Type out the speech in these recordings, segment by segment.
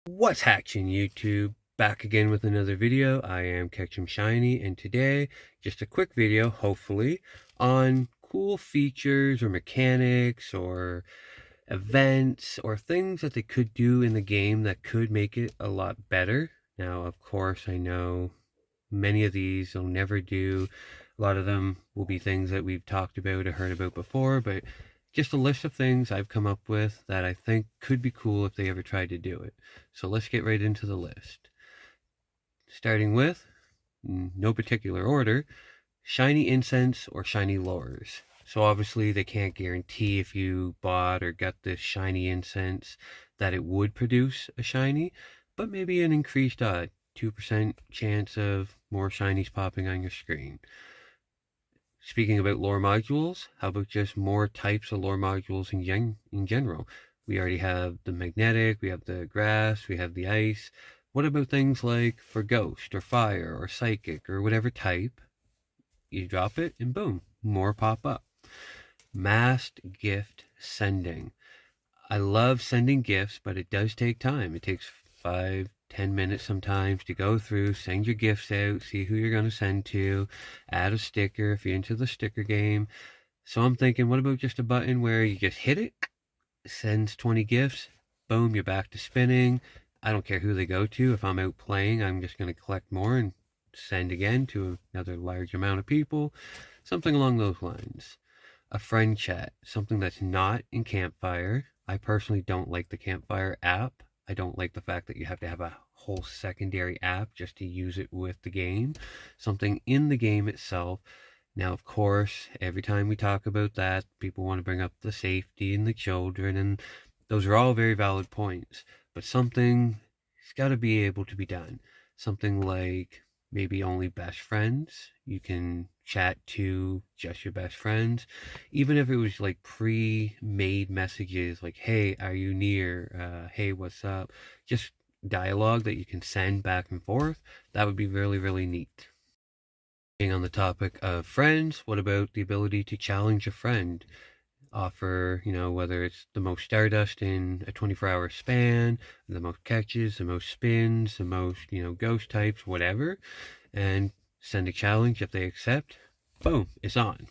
What's hatching YouTube? Back again with another video. I am Catch'em Shiny, and today just a quick video, hopefully, on cool features or mechanics or events or things that they could do in the game that could make it a lot better. Now, of course, I know many of these will never do. A lot of them will be things that we've talked about or heard about before, but just a list of things I've come up with that I think could be cool if they ever tried to do it. So let's get right into the list. Starting with, no particular order, shiny incense or shiny lures. So obviously they can't guarantee if you bought or got this shiny incense that it would produce a shiny, but maybe an increased 2% chance of more shinies popping on your screen. Speaking about lore modules, how about just more types of lore modules in general? We already have the magnetic, we have the grass, we have the ice. What about things like for ghost or fire or psychic or whatever type? You drop it and boom, more pop up. Massed gift sending. I love sending gifts, but it does take time. It takes 5-10 minutes sometimes to go through, send your gifts out, see who you're going to send to, add a sticker if you're into the sticker game. So I'm thinking, what about just a button where you just hit it, sends 20 gifts, boom, you're back to spinning. I don't care who they go to. If I'm out playing, I'm just going to collect more and send again to another large amount of people. Something along those lines. A friend chat, something that's not in Campfire. I personally don't like the Campfire app. I don't like the fact that you have to have a whole secondary app just to use it with the game. Something in the game itself. Now, of course, every time we talk about that, people want to bring up the safety and the children, and those are all very valid points. But something's got to be able to be done. Something like maybe only best friends. You can chat to just your best friends. Even if it was like pre-made messages like, hey, are you near? Hey, what's up? Just dialogue that you can send back and forth. That would be really, really neat. Being on the topic of friends, what about the ability to challenge a friend? Offer, whether it's the most Stardust in a 24-hour span, the most catches, the most spins, the most, ghost types, whatever, and send a challenge. If they accept, boom, it's on.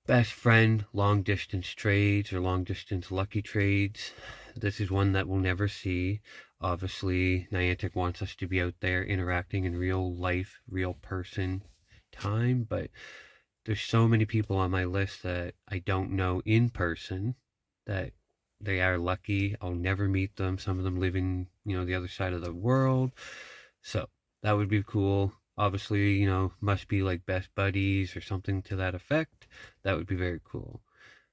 Best friend long distance trades or long distance lucky trades. This is one that we'll never see. Obviously, Niantic wants us to be out there interacting in real life, real person time, but there's so many people on my list that I don't know in person that they are lucky. I'll never meet them. Some of them living, the other side of the world. So that would be cool. Obviously, must be like best buddies or something to that effect. That would be very cool.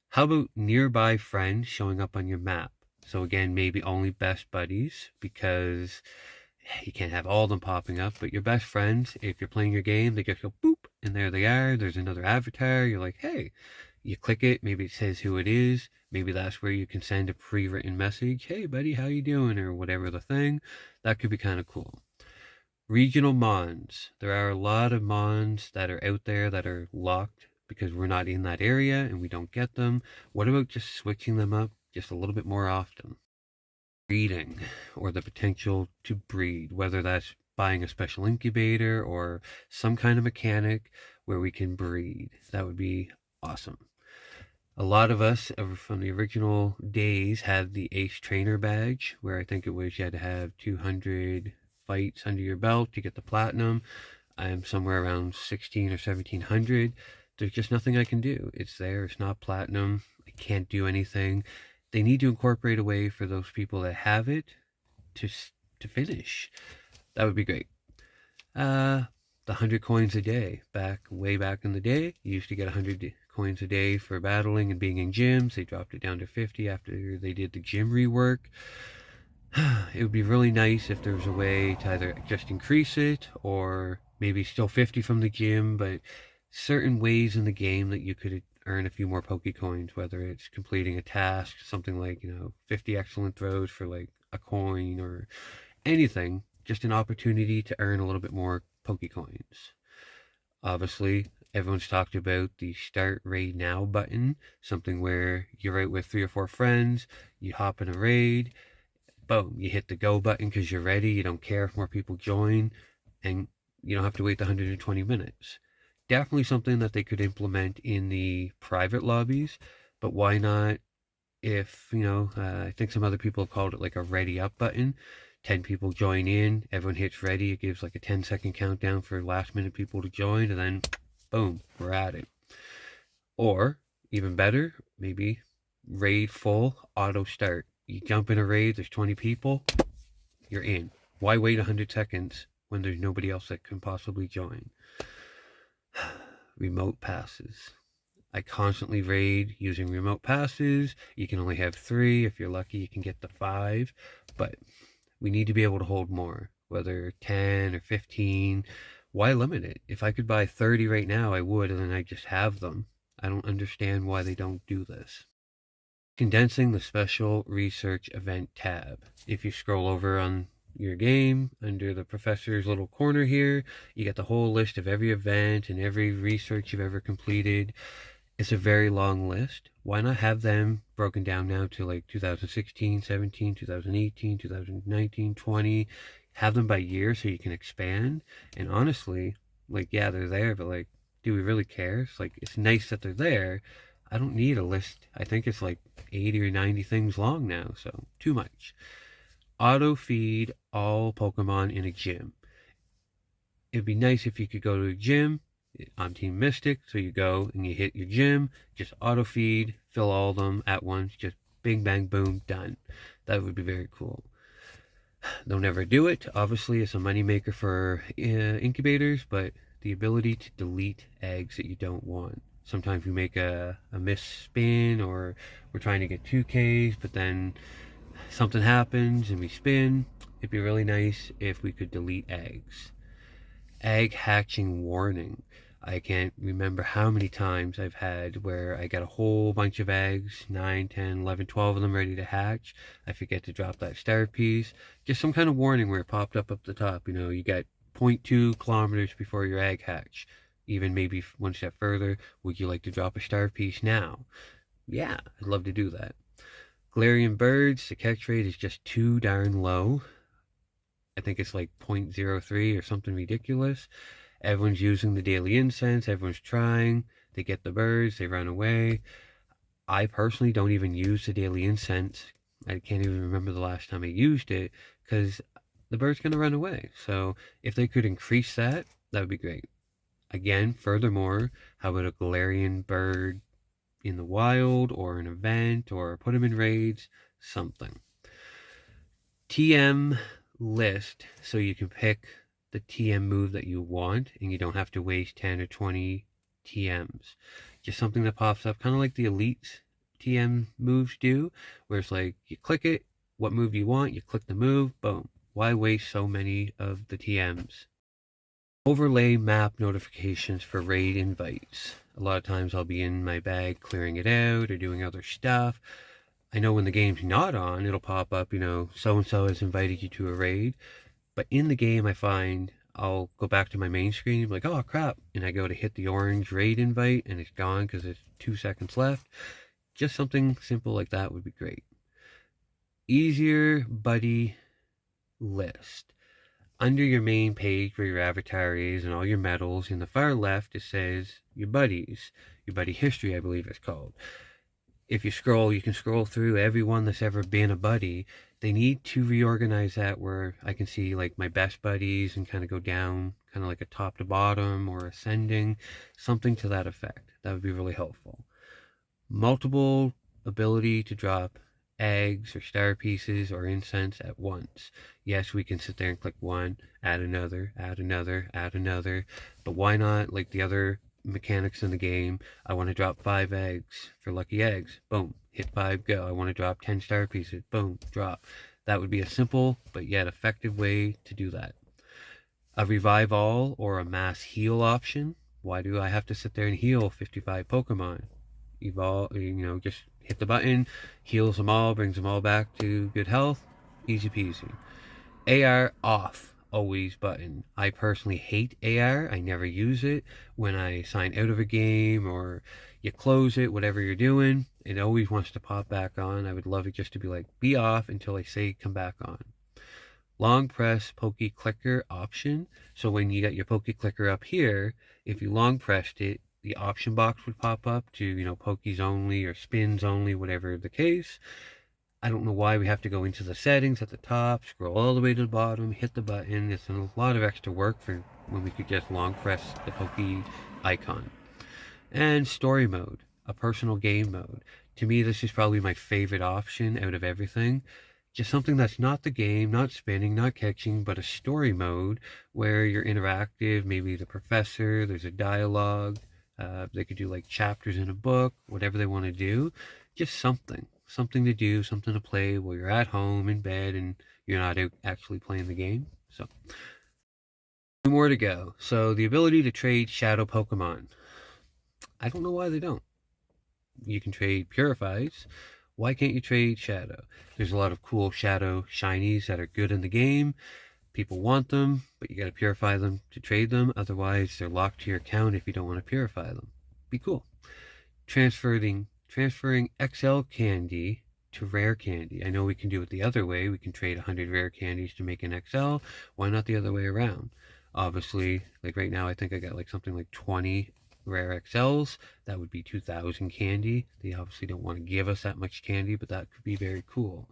How about nearby friends showing up on your map? So again, maybe only best buddies because you can't have all of them popping up, but your best friends, if you're playing your game, they just go boop, and there they are. There's another avatar. You're like, hey, you click it. Maybe it says who it is. Maybe that's where you can send a pre-written message. Hey, buddy, how you doing? Or whatever the thing. That could be kind of cool. Regional mons. There are a lot of mons that are out there that are locked because we're not in that area and we don't get them. What about just switching them up just a little bit more often? Breeding, or the potential to breed, whether that's buying a special incubator or some kind of mechanic where we can breed. That would be awesome. A lot of us from the original days had the Ace Trainer badge, where I think it was you had to have 200 fights under your belt to get the platinum. I am somewhere around 16 or 1700. There's just nothing I can do. It's there. It's not platinum. I can't do anything. They need to incorporate a way for those people that have it to finish. That would be great. The 100 coins a day. Way back in the day, you used to get 100 coins a day for battling and being in gyms. They dropped it down to 50 after they did the gym rework. It would be really nice if there was a way to either just increase it or maybe still 50 from the gym, but certain ways in the game that you could earn a few more Pokecoins, whether it's completing a task, something like, 50 excellent throws for like a coin or anything, just an opportunity to earn a little bit more Pokecoins. Obviously, everyone's talked about the Start Raid Now button, something where you're out with 3 or 4 friends, you hop in a raid, boom, you hit the go button because you're ready. You don't care if more people join, and you don't have to wait the 120 minutes. Definitely something that they could implement in the private lobbies, but why not if, I think some other people have called it like a ready up button. 10 people join in, everyone hits ready, it gives like a 10-second countdown for last minute people to join, and then boom, we're at it. Or, even better, maybe raid full, auto start. You jump in a raid, there's 20 people, you're in. Why wait 100 seconds when there's nobody else that can possibly join? Remote passes. I constantly raid using remote passes. You can only have 3. If you're lucky, you can get to 5. But we need to be able to hold more, whether 10 or 15. Why limit it? If I could buy 30 right now, I would, and then I just have them. I don't understand why they don't do this. Condensing the special research event tab. If you scroll over on your game under the professor's little corner here, you get the whole list of every event and every research you've ever completed. It's a very long list. Why not have them broken down now to like 2016, 17, 2018, 2019, 20? Have them by year so you can expand. And honestly, like, yeah, they're there, but like, do we really care? It's like, it's nice that they're there. I don't need a list. I think it's like 80 or 90 things long now, so too much. Auto feed all Pokemon in a gym. It'd be nice if you could go to a gym. I'm Team Mystic, so you go and you hit your gym, just auto feed, fill all of them at once, just bing, bang, boom, done. That would be very cool. They'll never do it. Obviously, it's a moneymaker for incubators, but the ability to delete eggs that you don't want. Sometimes we make a misspin, or we're trying to get 2Ks, but then something happens and we spin. It'd be really nice if we could delete eggs. Egg hatching warning. I can't remember how many times I've had where I got a whole bunch of eggs, 9, 10, 11, 12 of them ready to hatch. I forget to drop that star piece. Just some kind of warning where it popped up the top. You got 0.2 kilometers before your egg hatch. Even maybe one step further, would you like to drop a star piece now? Yeah, I'd love to do that. Galarian birds, the catch rate is just too darn low. I think it's like 0.03 or something ridiculous. Everyone's using the daily incense. Everyone's trying. They get the birds. They run away. I personally don't even use the daily incense. I can't even remember the last time I used it because the bird's going to run away. So if they could increase that, that would be great. Again, furthermore, how about a Galarian bird in the wild or an event, or put them in raids, something. TM list, so you can pick the TM move that you want and you don't have to waste 10 or 20 TMs. Just something that pops up, kind of like the elite TM moves do, where it's like you click it, what move you want, you click the move, boom. Why waste so many of the TMs? Overlay map notifications for raid invites. A lot of times I'll be in my bag clearing it out or doing other stuff. I know when the game's not on, it'll pop up, so-and-so has invited you to a raid. But in the game, I find I'll go back to my main screen, like, oh crap, and I go to hit the orange raid invite, and it's gone because there's 2 seconds left. Just something simple like that would be great. Easier buddy list. Under your main page where your avatar is and all your medals, in the far left, it says your buddies. Your buddy history, I believe it's called. If you scroll, you can scroll through everyone that's ever been a buddy. They need to reorganize that where I can see like my best buddies and kind of go down, kind of like a top to bottom or ascending, something to that effect. That would be really helpful. Multiple ability to drop eggs or star pieces or incense at once. Yes, we can sit there and click one, add another, add another, add another, but why not like the other mechanics in the game? I want to drop 5 eggs for lucky eggs. Boom, hit 5, go. I want to drop 10 star pieces. Boom, drop. That would be a simple but yet effective way to do that. A revive all or a mass heal option. Why do I have to sit there and heal 55 Pokemon? Evolve, just hit the button, heals them all, brings them all back to good health. Easy peasy. AR off. always button. I personally hate AR. I never use it. When I sign out of a game or you close it, whatever you're doing, it always wants to pop back on. I would love it just to be like, be off until I say come back on. Long press Poke Clicker option. So when you got your Poke Clicker up here, if you long pressed it, the option box would pop up to, Pokies only or spins only, whatever the case. I don't know why we have to go into the settings at the top, scroll all the way to the bottom, hit the button. It's a lot of extra work for when we could just long press the Poke icon. And story mode, a personal game mode. To me, this is probably my favorite option out of everything. Just something that's not the game, not spinning, not catching, but a story mode where you're interactive. Maybe the professor, there's a dialogue. They could do like chapters in a book, whatever they want to do. Just something to do, something to play while you're at home in bed and you're not actually playing the game. So, two more to go. So, the ability to trade shadow Pokemon. I don't know why they don't. You can trade Purifies. Why can't you trade Shadow? There's a lot of cool Shadow Shinies that are good in the game. People want them, but you gotta purify them to trade them. Otherwise, they're locked to your account if you don't want to purify them. Be cool. Transferring XL candy to rare candy. I know we can do it the other way. We can trade 100 rare candies to make an XL. Why not the other way around? Obviously, like right now, I think I got like something like 20 rare XLs. That would be 2,000 candy. They obviously don't want to give us that much candy, but that could be very cool.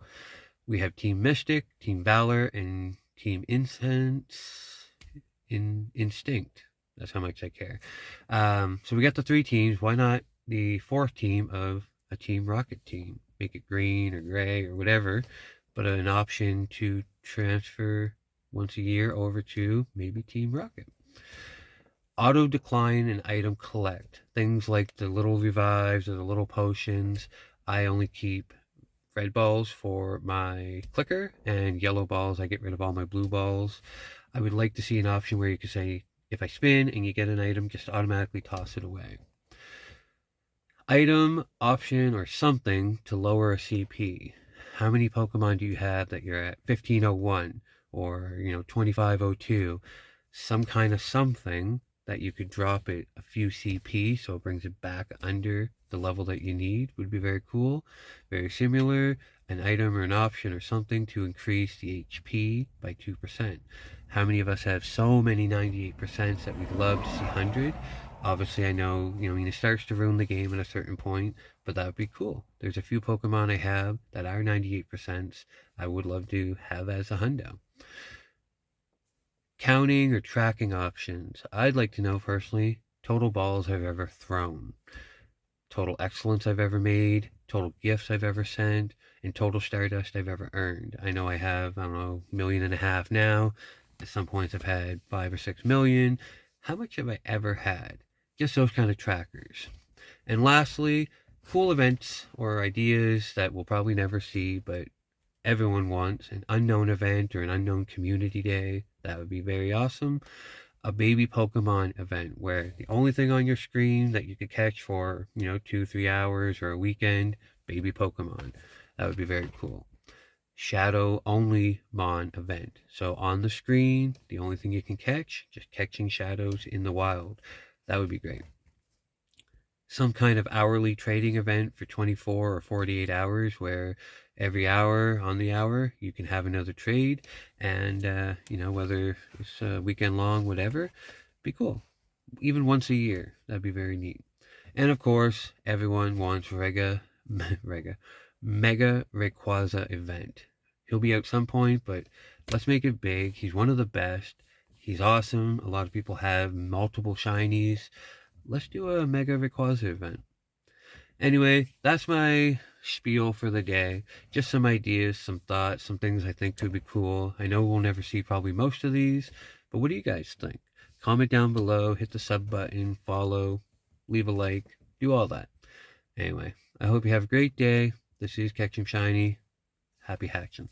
We have Team Mystic, Team Valor, and Team Instinct. That's how much I care. So we got the 3 teams. Why not the 4th team of a Team Rocket team? Make it green or gray or whatever, but an option to transfer once a year over to maybe Team Rocket. Auto decline and item collect. Things like the little revives or the little potions. I only keep red balls for my clicker, and yellow balls, I get rid of all my blue balls. I would like to see an option where you could say, if I spin and you get an item, just automatically toss it away. Item, option, or something to lower a CP. How many Pokemon do you have that you're at 1501 or 2502? Some kind of something that you could drop it a few CP so it brings it back under the level that you need would be very cool. Very similar, an item or an option or something to increase the HP by 2%. How many of us have so many 98% that we'd love to see 100? Obviously, I know, it starts to ruin the game at a certain point, but that would be cool. There's a few Pokemon I have that are 98% I would love to have as a hundo. Counting or tracking options. I'd like to know personally, total balls I've ever thrown, total excellence I've ever made, total gifts I've ever sent, and total Stardust I've ever earned. I know I have, I don't know, 1.5 million now. At some points I've had 5 or 6 million. How much have I ever had? Just those kind of trackers. And lastly, cool events or ideas that we'll probably never see, but everyone wants. An unknown event or an unknown community day. That would be very awesome. A baby Pokemon event where the only thing on your screen that you could catch for, 2-3 hours or a weekend, baby Pokemon. That would be very cool. Shadow only Mon event. So on the screen, the only thing you can catch, just catching shadows in the wild. That would be great. Some kind of hourly trading event for 24 or 48 hours where every hour on the hour you can have another trade, and whether it's a weekend long, whatever, be cool. Even once a year, that'd be very neat. And of course, everyone wants Mega Rayquaza event. He'll be out some point, but let's make it big. He's one of the best. He's awesome. A lot of people have multiple shinies. Let's do a Mega Rayquaza event. Anyway, that's my spiel for the day. Just some ideas, some thoughts, some things I think could be cool. I know we'll never see probably most of these, but what do you guys think? Comment down below, hit the sub button, follow, leave a like, do all that. Anyway, I hope you have a great day. This is Ketchum Shiny. Happy hatching.